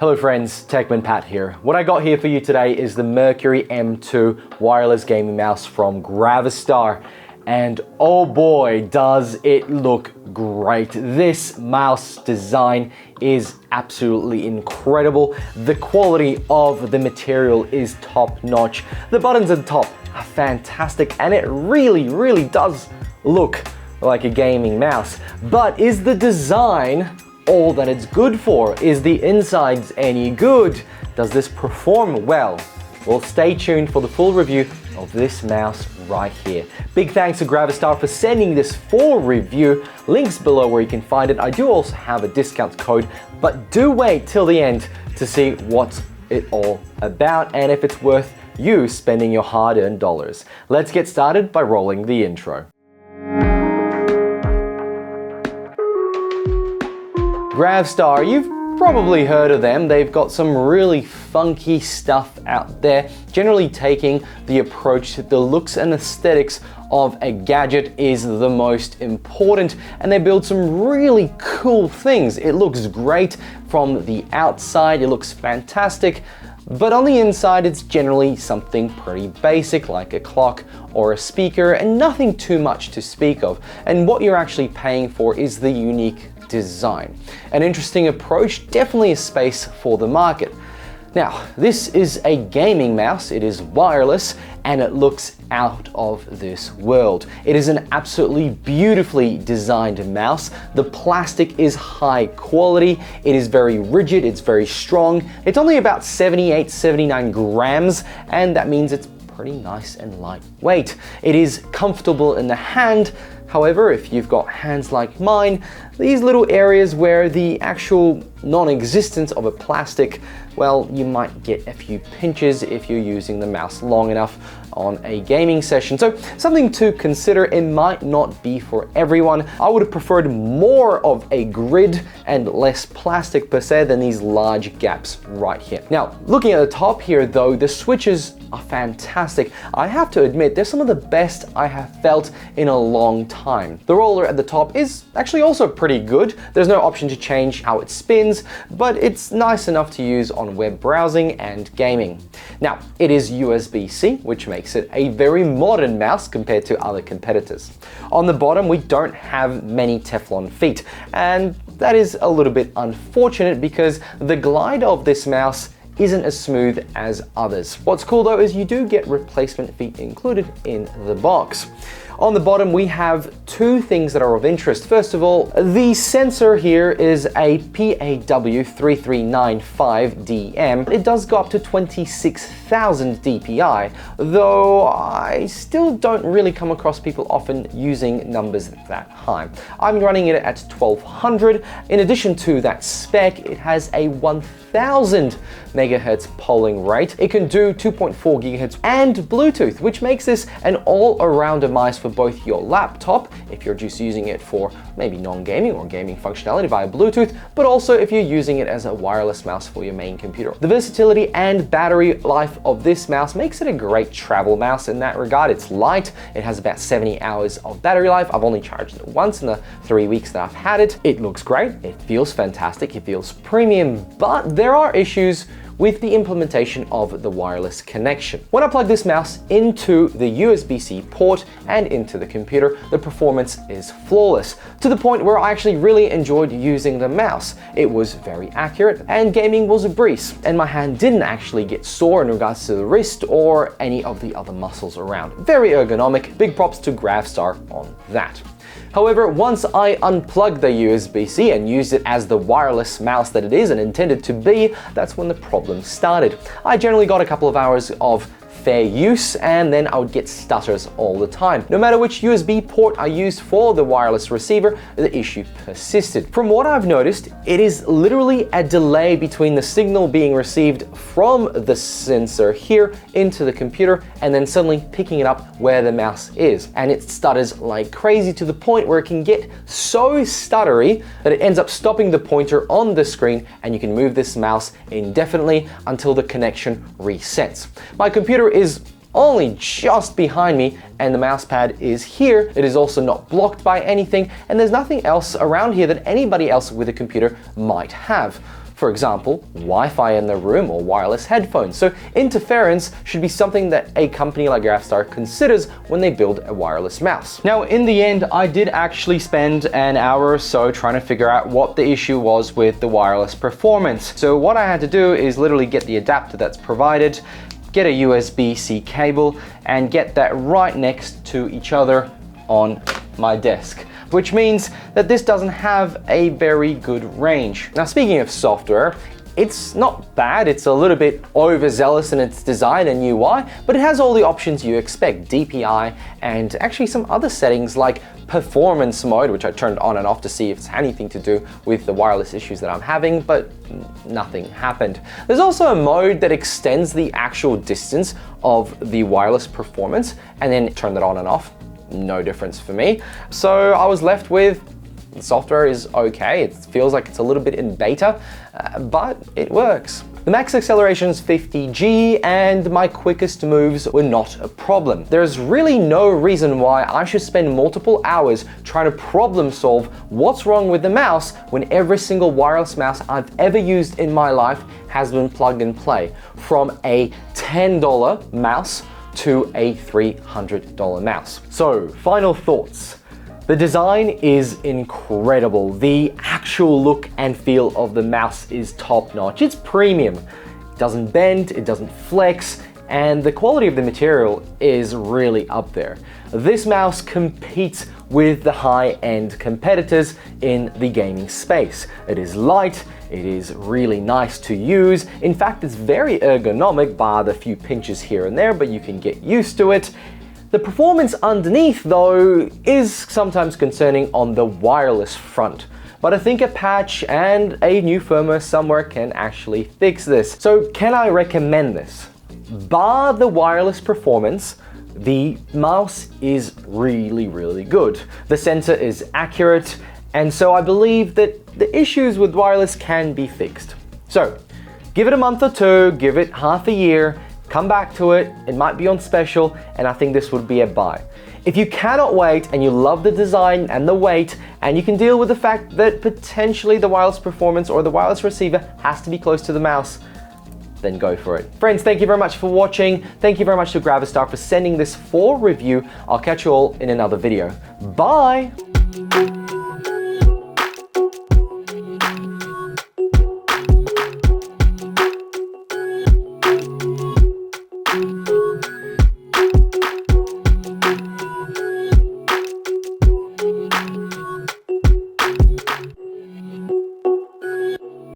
Hello friends, Techman Pat here. What I got here for you today is the Mercury M2 wireless gaming mouse from Gravastar. And oh boy, does it look great. This mouse design is absolutely incredible. The quality of the material is top notch. The buttons at the top are fantastic and it really does look like a gaming mouse. But is the design all that it's good for? Is the insides any good? Does this perform well? Well, stay tuned for the full review of this mouse right here. Big thanks to Gravastar for sending this full review. Links below where you can find it. I do also have a discount code, but do wait till the end to see what's it all about and if it's worth you spending your hard-earned dollars. Let's get started by rolling the intro. Gravastar, you've probably heard of them. They've got some really funky stuff out there, generally taking the approach that the looks and aesthetics of a gadget is the most important, and they build some really cool things. It looks great from the outside, it looks fantastic, but on the inside it's generally something pretty basic like a clock or a speaker and nothing too much to speak of. And what you're actually paying for is the unique design. An interesting approach, definitely a space for the market. Now, this is a gaming mouse, it is wireless, and it looks out of this world. It is an absolutely beautifully designed mouse. The plastic is high quality, it is very rigid, it's very strong. It's only about 78-79 grams, and that means it's pretty nice and lightweight. It is comfortable in the hand. However, if you've got hands like mine, these little areas where the actual non-existence of a plastic, well, you might get a few pinches if you're using the mouse long enough on a gaming session. So something to consider. It might not be for everyone. I would have preferred more of a grid and less plastic per se than these large gaps right here. Now, looking at the top here though, the switches are fantastic. I have to admit, they're some of the best I have felt in a long time. The roller at the top is actually also pretty good. There's no option to change how it spins, but it's nice enough to use on web browsing and gaming. Now, it is USB-C, which makes it a very modern mouse compared to other competitors. On the bottom, we don't have many Teflon feet, and that is a little bit unfortunate because the glide of this mouse isn't as smooth as others. What's cool though is you do get replacement feet included in the box. On the bottom, we have two things that are of interest. First of all, the sensor here is a PAW3395DM. It does go up to 26,000 DPI, though I still don't really come across people often using numbers that high. I'm running it at 1200. In addition to that spec, it has a 1000 megahertz polling rate. It can do 2.4 gigahertz and Bluetooth, which makes this an all-arounder mice for both your laptop, if you're just using it for maybe non-gaming or gaming functionality via Bluetooth, but also if you're using it as a wireless mouse for your main computer. The versatility and battery life of this mouse makes it a great travel mouse in that regard. It's light, it has about 70 hours of battery life. I've only charged it once in the 3 weeks that I've had it. It looks great, it feels fantastic, it feels premium, but there are issues with the implementation of the wireless connection. When I plug this mouse into the USB-C port and into the computer, the performance is flawless, to the point where I actually really enjoyed using the mouse. It was very accurate and gaming was a breeze, and my hand didn't actually get sore in regards to the wrist or any of the other muscles around. Very ergonomic, big props to Gravastar on that. However, once I unplugged the USB-C and used it as the wireless mouse that it is and intended to be, that's when the problem started. I generally got a couple of hours of fair use and then I would get stutters all the time. No matter which USB port I used for the wireless receiver, the issue persisted. From what I've noticed, it is literally a delay between the signal being received from the sensor here into the computer and then suddenly picking it up where the mouse is. And it stutters like crazy to the point where it can get so stuttery that it ends up stopping the pointer on the screen and you can move this mouse indefinitely until the connection resets. My computer is only just behind me and the mouse pad is here. It is also not blocked by anything and there's nothing else around here that anybody else with a computer might have. For example, Wi-Fi in the room or wireless headphones. So interference should be something that a company like Gravstar considers when they build a wireless mouse. Now, in the end, I did actually spend an hour or so trying to figure out what the issue was with the wireless performance. So what I had to do is literally get the adapter that's provided, get a USB-C cable, and get that right next to each other on my desk, which means that this doesn't have a very good range. Now, speaking of software, it's not bad. It's a little bit overzealous in its design and UI, but it has all the options you expect, DPI, and actually some other settings like performance mode, which I turned on and off to see if it's anything to do with the wireless issues that I'm having, but nothing happened. There's also a mode that extends the actual distance of the wireless performance, and then turn that on and off. No difference for me. So I was left with, the software is okay. It feels like it's a little bit in beta, but it works. The max acceleration is 50G, and my quickest moves were not a problem. There's really no reason why I should spend multiple hours trying to problem solve what's wrong with the mouse when every single wireless mouse I've ever used in my life has been plug and play, from a $10 mouse to a $300 mouse. So, final thoughts. The design is incredible. The actual look and feel of the mouse is top-notch. It's premium. It doesn't bend, it doesn't flex, and the quality of the material is really up there. This mouse competes with the high-end competitors in the gaming space. It is light, it is really nice to use. In fact, it's very ergonomic, bar the few pinches here and there, but you can get used to it. The performance underneath, though, is sometimes concerning on the wireless front. But I think a patch and a new firmware somewhere can actually fix this. So can I recommend this? Bar the wireless performance, the mouse is really, really good. The sensor is accurate, and so I believe that the issues with wireless can be fixed. So give it a month or two, give it half a year, come back to it. It might be on special, and I think this would be a buy. If you cannot wait and you love the design and the weight, and you can deal with the fact that potentially the wireless performance or the wireless receiver has to be close to the mouse, then go for it. Friends, thank you very much for watching. Thank you very much to Gravstar for sending this for review. I'll catch you all in another video. Bye!